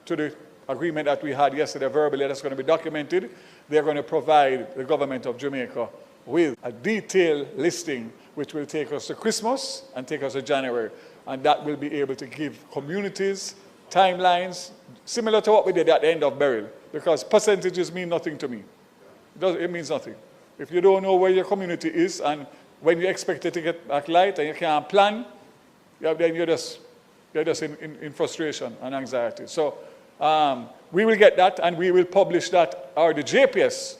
to the agreement that we had yesterday verbally that's going to be documented. They're going to provide the government of Jamaica with a detailed listing which will take us to Christmas and take us to January. And that will be able to give communities timelines similar to what we did at the end of Beryl, because percentages mean nothing to me. It means nothing. If you don't know where your community is and when you expect it to get back light and you can't plan, then you're just in frustration and anxiety. So we will get that, and we will publish that, or the JPS,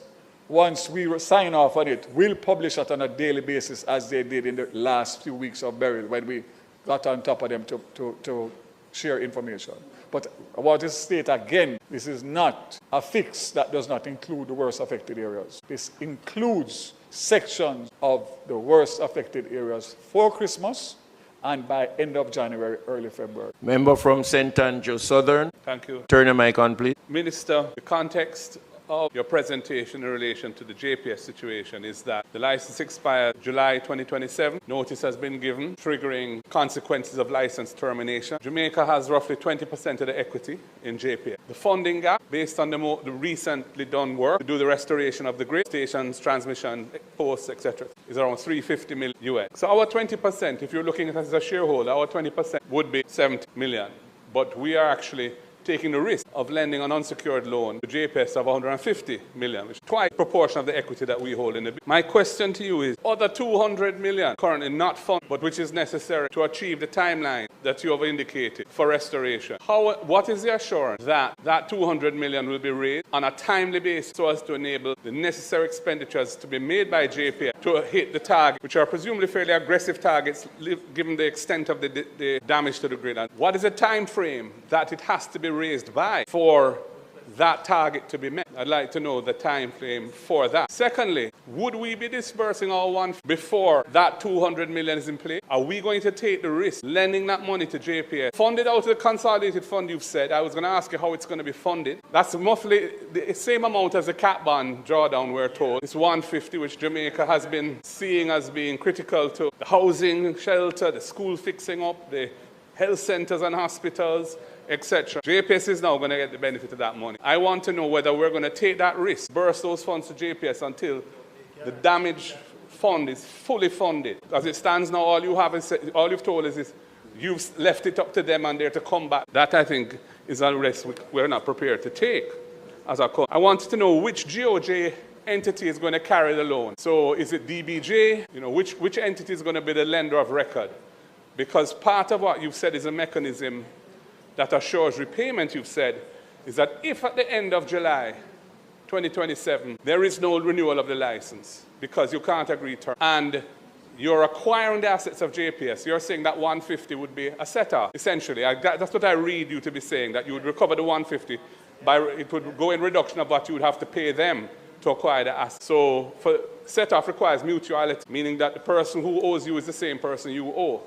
once we sign off on it, will publish that on a daily basis as they did in the last few weeks of Beryl when we got on top of them to share information. But I want to state again, this is not a fix that does not include the worst affected areas. This includes sections of the worst affected areas for Christmas and by end of January, early February. Member from St. Andrew Southern. Thank you. Turn your mic on, please. Minister, the context of your presentation in relation to the JPS situation is that the license expires July 2027. Notice has been given, triggering consequences of license termination. Jamaica has roughly 20% of the equity in JPS. The funding gap, based on the recently done work to do the restoration of the grid, stations, transmission, posts, etc., is around $350 million US. So our 20%, if you're looking at it as a shareholder, our 20% would be $70 million. But we are actually taking the risk of lending an unsecured loan to JPS of $150 million, which is twice the proportion of the equity that we hold in the business. My question to you is, other $200 million currently not funded, but which is necessary to achieve the timeline that you have indicated for restoration. What is the assurance that that $200 million will be raised on a timely basis so as to enable the necessary expenditures to be made by JPS to hit the target, which are presumably fairly aggressive targets given the extent of the damage to the grid? And what is the time frame that it has to be raised by for that target to be met? I'd like to know the time frame for that. Secondly, would we be disbursing our one before that $200 million is in place? Are we going to take the risk lending that money to JPS, funded out of the consolidated fund you've said? I was going to ask you how it's going to be funded. That's roughly the same amount as the cat bond drawdown, we're told. It's 150, which Jamaica has been seeing as being critical to the housing, shelter, the school fixing up, the health centers and hospitals, etc. JPS is now going to get the benefit of that money. I want to know whether we're going to take that risk, burst those funds to JPS until the damage fund is fully funded. As it stands now, all you've told us is you've left it up to them and they're to come back. That, I think, is a risk we're not prepared to take as a country. I wanted to know which GOJ entity is going to carry the loan. So is it DBJ? Which entity is going to be the lender of record? Because part of what you've said is a mechanism that assures repayment, you've said, is that if at the end of July 2027, there is no renewal of the license because you can't agree terms, and you're acquiring the assets of JPS, you're saying that 150 would be a set-off, essentially. That's what I read you to be saying, that you would recover the 150, it would go in reduction of what you would have to pay them to acquire the assets. So set-off requires mutuality, meaning that the person who owes you is the same person you owe.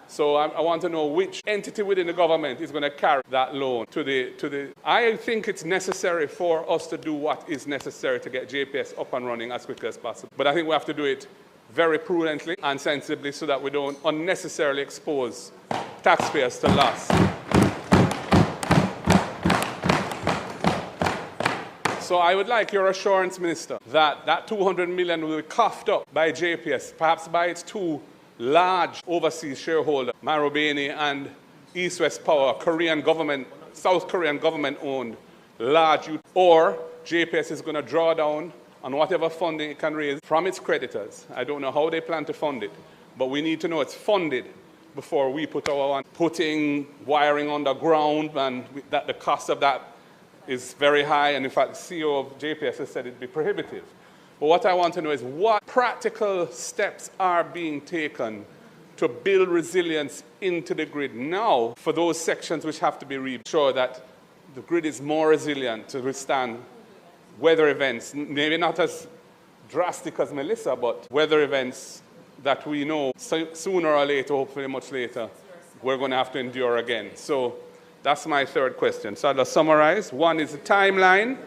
So I want to know which entity within the government is going to carry that loan to the. I think it's necessary for us to do what is necessary to get JPS up and running as quickly as possible. But I think we have to do it very prudently and sensibly so that we don't unnecessarily expose taxpayers to loss. So I would like your assurance, Minister, that that $200 million will be coughed up by JPS, perhaps by its two large overseas shareholder, Marubeni and East West Power, South Korean government-owned large, or JPS is going to draw down on whatever funding it can raise from its creditors. I don't know how they plan to fund it, but we need to know it's funded before we put our one. Putting wiring underground, and that the cost of that is very high, and in fact, the CEO of JPS has said it'd be prohibitive. But what I want to know is what practical steps are being taken to build resilience into the grid now for those sections which have to be rebuilt, sure that the grid is more resilient to withstand weather events, maybe not as drastic as Melissa, but weather events that we know sooner or later, hopefully much later, we're going to have to endure again. So that's my third question. So I'll summarize. One is the timeline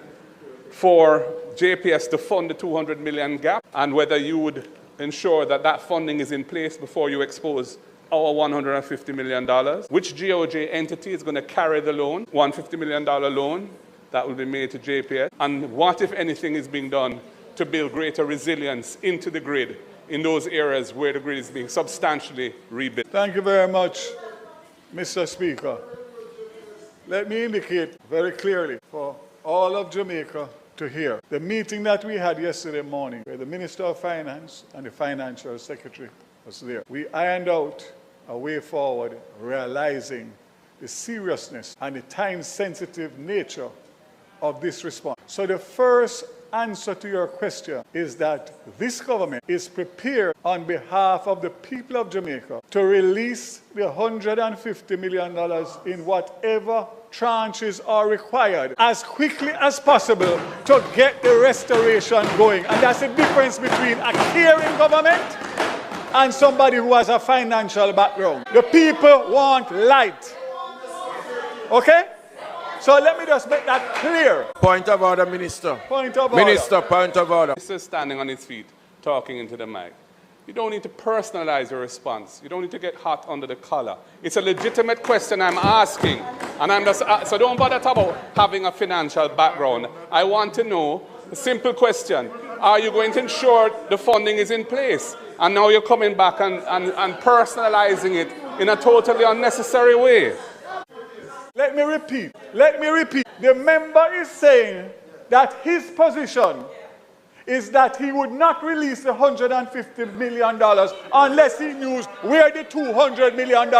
for JPS to fund the $200 million gap, and whether you would ensure that that funding is in place before you expose our $150 million. Which GOJ entity is going to carry the loan, $150 million loan that will be made to JPS? And what, if anything, is being done to build greater resilience into the grid in those areas where the grid is being substantially rebuilt? Thank you very much, Mr. Speaker. Let me indicate very clearly for all of Jamaica to hear. The meeting that we had yesterday morning, where the Minister of Finance and the Financial Secretary was there, we ironed out a way forward, realizing the seriousness and the time-sensitive nature of this response. So the first answer to your question is that this government is prepared on behalf of the people of Jamaica to release the $150 million in whatever tranches are required as quickly as possible to get the restoration going. And that's the difference between a caring government and somebody who has a financial background. The people want light. Okay? So let me just make that clear. Point of order, Minister. Point of order. Minister, point of order. Minister standing on his feet, talking into the mic. You don't need to personalize your response. You don't need to get hot under the collar. It's a legitimate question I'm asking. And I'm just, so don't bother about having a financial background. I want to know a simple question. Are you going to ensure the funding is in place? And now you're coming back and personalizing it in a totally unnecessary way. Let me repeat. The member is saying that his position is that he would not release the $150 million unless he knew where the $200 million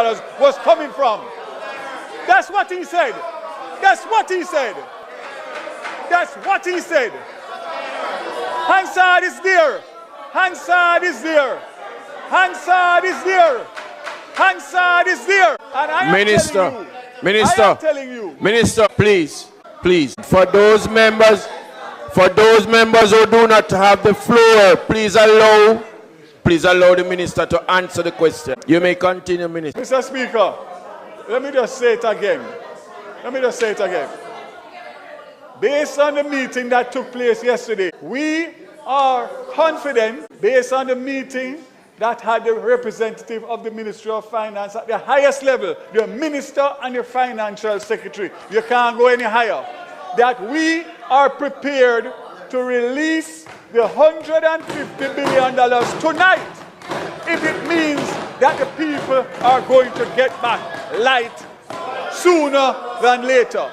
was coming from. That's what he said. That's what he said. That's what he said. Hansard is there. Hansard is there. Hansard is there. Hansard is there. And I am telling you, Minister, please, for those members who do not have the floor, please allow the minister to answer the question. You may continue, Minister. Mr. Speaker, let me just say it again. Based on the meeting that took place yesterday, we are confident, based on the meeting that had the representative of the Ministry of Finance at the highest level, the Minister and the Financial Secretary, you can't go any higher, that we are prepared to release the $150 billion tonight if it means that the people are going to get back light sooner than later.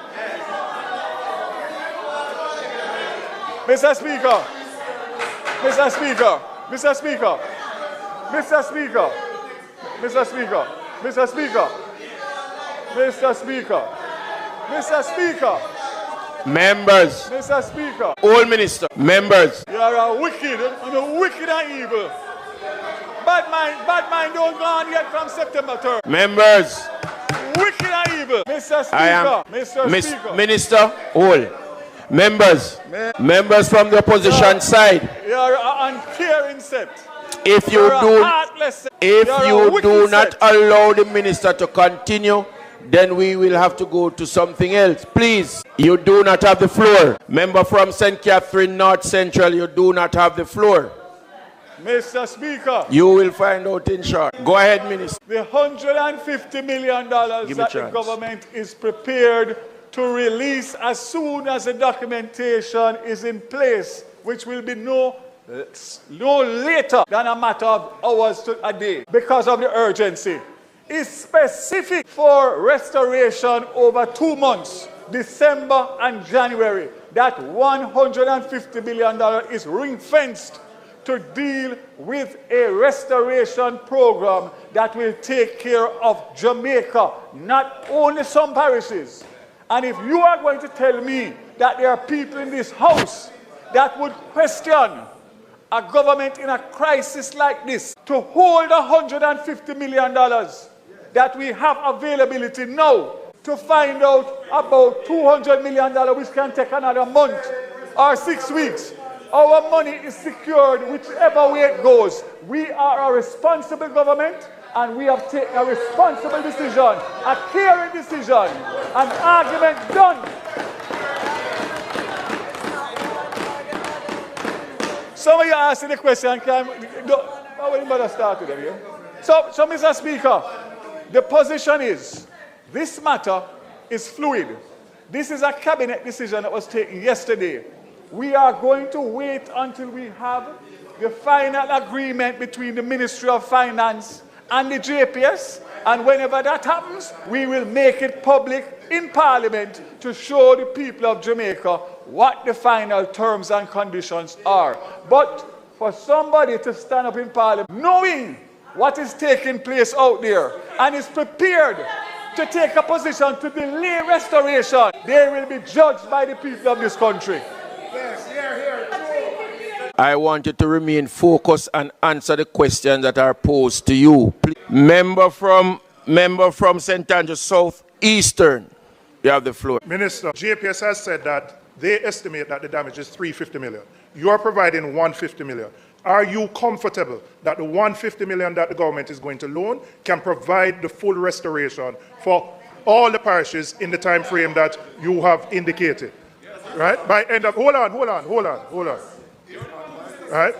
Mr. Speaker, Mr. Speaker, Mr. Speaker, Mr. Speaker, Mr. Speaker, Mr. Speaker, Mr. Speaker, Mr. Speaker, members, Mr. Speaker, all minister, members. You are a wicked and evil. Bad mind don't go on yet from September 3rd. Members. Wicked and evil. Mr. Speaker, Mr. Speaker. Minister, all. Members. Members from the opposition side. You are an uncaring set. If you do not allow the minister to continue, then we will have to go to something else. Please, you do not have the floor. Member from St. Catherine North Central, you do not have the floor. Mr. Speaker, you will find out in short. Go ahead, Minister. The $150 million that the government is prepared to release as soon as the documentation is in place, which will be no later than a matter of hours to a day because of the urgency, is specific for restoration over 2 months, December and January. That $150 billion is ring-fenced to deal with a restoration program that will take care of Jamaica, not only some parishes. And if you are going to tell me that there are people in this house that would question a government in a crisis like this to hold $150 million that we have availability now to find out about $200 million, which can take another month or 6 weeks. Our money is secured whichever way it goes. We are a responsible government, and we have taken a responsible decision, a caring decision, an argument done. Some of you are asking the question, I wouldn't bother start with them here. So, Mr. Speaker, the position is, this matter is fluid. This is a cabinet decision that was taken yesterday. We are going to wait until we have the final agreement between the Ministry of Finance and the JPS, and whenever that happens, we will make it public in Parliament to show the people of Jamaica what the final terms and conditions are. But for somebody to stand up in Parliament knowing what is taking place out there and is prepared to take a position to delay restoration, they will be judged by the people of this country. Yes, here. I want you to remain focused and answer the questions that are posed to you. Please. Member from St. Andrews South Eastern, you have the floor. Minister, JPS has said that they estimate that the damage is 350 million. You are providing 150 million. Are you comfortable that the 150 million that the government is going to loan can provide the full restoration for all the parishes in the time frame that you have indicated? Right? By end of, hold on. Right?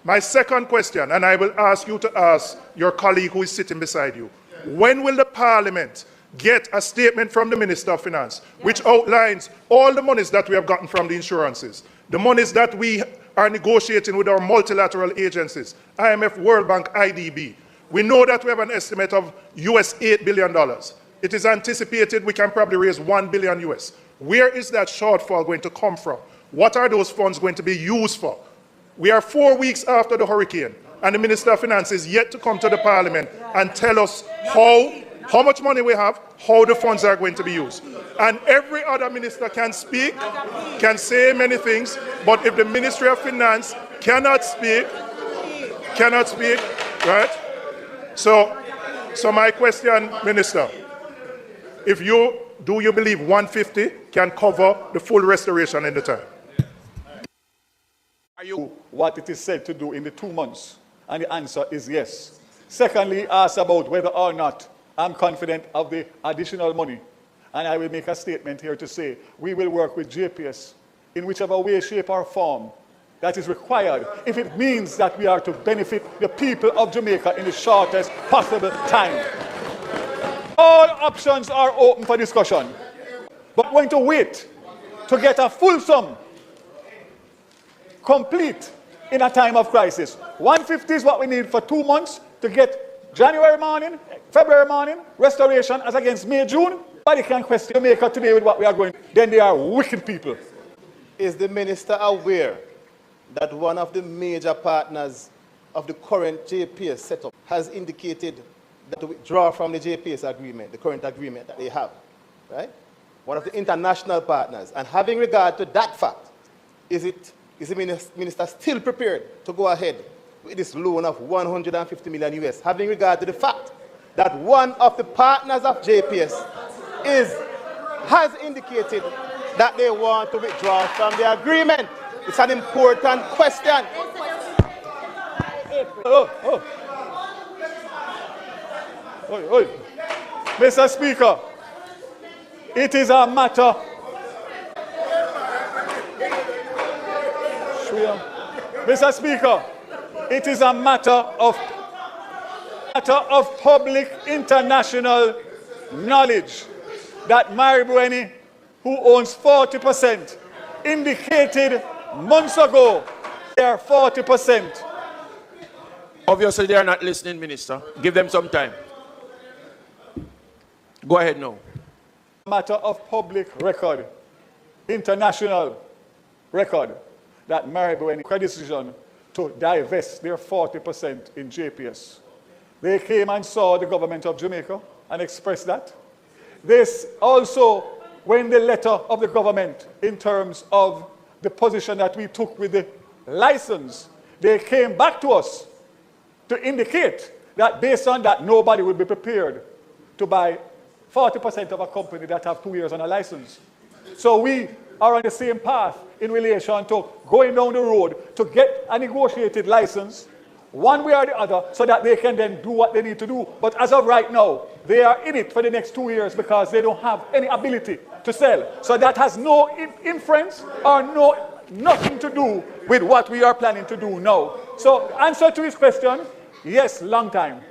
My second question, and I will ask you to ask your colleague who is sitting beside you. When will the Parliament get a statement from the Minister of Finance which outlines all the monies that we have gotten from the insurances, the monies that we are negotiating with our multilateral agencies, IMF, World Bank, IDB? We know that we have an estimate of US $8 billion. It is anticipated we can probably raise $1 billion US. Where is that shortfall going to come from? What are those funds going to be used for? We are 4 weeks after the hurricane, and the Minister of Finance is yet to come to the Parliament and tell us how much money we have, how the funds are going to be used. And every other minister can speak, can say many things, but if the Ministry of Finance cannot speak, right? So my question, Minister, do you believe 150 can cover the full restoration in the time? Are you what it is said to do in the 2 months? And the answer is yes. Secondly, ask about whether or not I'm confident of the additional money. And I will make a statement here to say we will work with JPS in whichever way, shape, or form that is required, if it means that we are to benefit the people of Jamaica in the shortest possible time. All options are open for discussion. But we're going to wait to get a full sum complete in a time of crisis. 150 is what we need for 2 months to get January morning, February morning, restoration as against May, June. Nobody can question Jamaica today with what we are going. Then they are wicked people. Is the minister aware that one of the major partners of the current JPS setup has indicated that to withdraw from the JPS agreement, the current agreement that they have, right? One of the international partners. And having regard to that fact, is the minister still prepared to go ahead with this loan of 150 million US, having regard to the fact that one of the partners of JPS has indicated that they want to withdraw from the agreement? It's an important question. Mr. Speaker, it is a matter. Mr. Speaker, it is a matter of public international knowledge that Maribweni, who owns 40%, indicated months ago they are 40%. Obviously, they are not listening, Minister. Give them some time. Go ahead now. Matter of public record, international record, that Maribweni had a decision to divest their 40% in JPS. They came and saw the government of Jamaica and expressed that. This also, when the letter of the government in terms of the position that we took with the license, they came back to us to indicate that based on that, nobody would be prepared to buy 40% of a company that have 2 years on a license. So we are on the same path in relation to going down the road to get a negotiated license, one way or the other, so that they can then do what they need to do. But as of right now, they are in it for the next 2 years because they don't have any ability to sell. So that has no inference or nothing to do with what we are planning to do now. So answer to his question, yes, long time.